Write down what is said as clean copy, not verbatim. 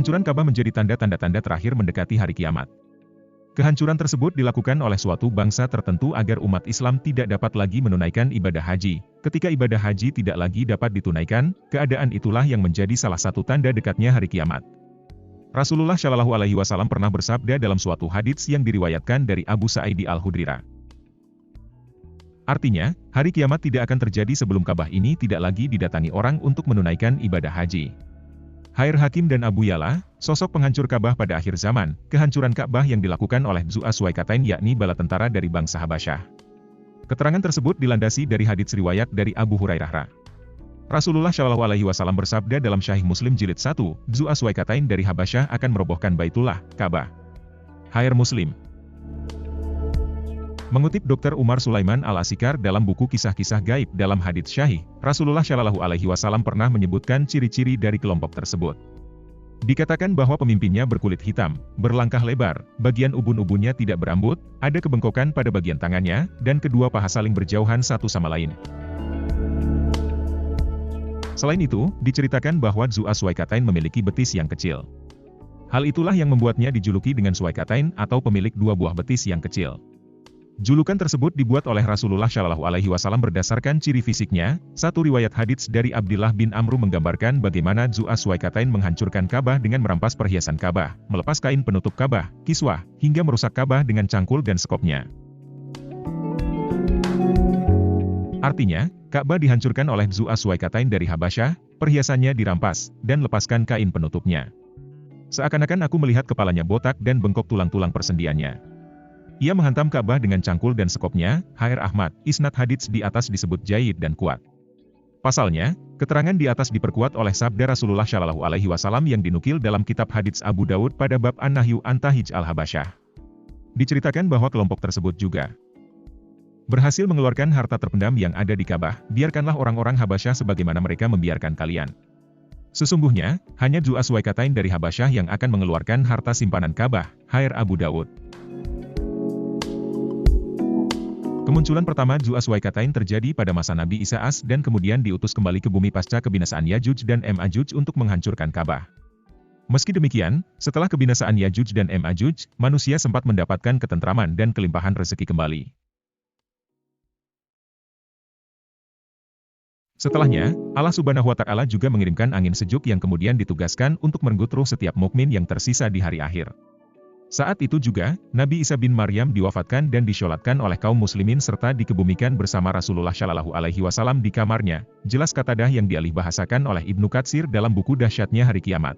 Penghancuran Ka'bah menjadi tanda-tanda terakhir mendekati hari kiamat. Kehancuran tersebut dilakukan oleh suatu bangsa tertentu agar umat Islam tidak dapat lagi menunaikan ibadah haji. Ketika ibadah haji tidak lagi dapat ditunaikan, keadaan itulah yang menjadi salah satu tanda dekatnya hari kiamat. Rasulullah Shallallahu Alaihi Wasallam pernah bersabda dalam suatu hadits yang diriwayatkan dari Abu Sa'id Al-Khudri. Artinya, hari kiamat tidak akan terjadi sebelum Ka'bah ini tidak lagi didatangi orang untuk menunaikan ibadah haji. Khair Hakim dan Abu Yala, sosok penghancur Ka'bah pada akhir zaman, kehancuran Ka'bah yang dilakukan oleh Dzu Aswaikatain yakni bala tentara dari bangsa Habasyah. Keterangan tersebut dilandasi dari hadits riwayat dari Abu Hurairah. Rasulullah Shallallahu Alaihi Wasallam bersabda dalam Sahih Muslim Jilid 1, Dzu Aswaikatain dari Habasyah akan merobohkan Baitullah, Ka'bah. Khair Muslim. Mengutip Dr. Umar Sulaiman Al-Asikar dalam buku Kisah-Kisah Gaib dalam hadits Syahih, Rasulullah Shallallahu Alaihi Wasallam pernah menyebutkan ciri-ciri dari kelompok tersebut. Dikatakan bahwa pemimpinnya berkulit hitam, berlangkah lebar, bagian ubun-ubunnya tidak berambut, ada kebengkokan pada bagian tangannya, dan kedua paha saling berjauhan satu sama lain. Selain itu, diceritakan bahwa Dzu Aswaikatain memiliki betis yang kecil. Hal itulah yang membuatnya dijuluki dengan Swaikatain atau pemilik dua buah betis yang kecil. Julukan tersebut dibuat oleh Rasulullah Shallallahu Alaihi Wasallam berdasarkan ciri fisiknya. Satu riwayat hadits dari Abdullah bin Amru menggambarkan bagaimana Dzu Aswaikatain menghancurkan Ka'bah dengan merampas perhiasan Ka'bah, melepas kain penutup Ka'bah, kiswah, hingga merusak Ka'bah dengan cangkul dan sekopnya. Artinya, Ka'bah dihancurkan oleh Dzu Aswaikatain dari Habasyah, perhiasannya dirampas, dan lepaskan kain penutupnya. Seakan-akan aku melihat kepalanya botak dan bengkok tulang-tulang persendiannya. Ia menghantam Ka'bah dengan cangkul dan sekopnya. Khair Ahmad, isnad hadits di atas disebut jayyid dan kuat. Pasalnya, keterangan di atas diperkuat oleh sabda Rasulullah Shallallahu Alaihi Wasallam yang dinukil dalam kitab hadits Abu Daud pada bab An-Nahyu an Tahij al-Habasyah. Diceritakan bahwa kelompok tersebut juga berhasil mengeluarkan harta terpendam yang ada di Ka'bah. Biarkanlah orang-orang Habasyah sebagaimana mereka membiarkan kalian. Sesungguhnya, hanya Dzu Aswaikatain dari Habasyah yang akan mengeluarkan harta simpanan Ka'bah. Khair Abu Daud. Kemunculan pertama Dzu Aswaikatain terjadi pada masa Nabi Isa AS dan kemudian diutus kembali ke bumi pasca kebinasaan Yajuj dan Ma'juj untuk menghancurkan Ka'bah. Meski demikian, setelah kebinasaan Yajuj dan Ma'juj, manusia sempat mendapatkan ketentraman dan kelimpahan rezeki kembali. Setelahnya, Allah Subhanahu wa Ta'ala juga mengirimkan angin sejuk yang kemudian ditugaskan untuk merenggut ruh setiap mukmin yang tersisa di hari akhir. Saat itu juga, Nabi Isa bin Maryam diwafatkan dan disyolatkan oleh kaum muslimin serta dikebumikan bersama Rasulullah Shallallahu Alaihi Wasallam di kamarnya. Jelas Qatadah yang dialih bahasakan oleh Ibnu Katsir dalam buku Dahsyatnya Hari Kiamat.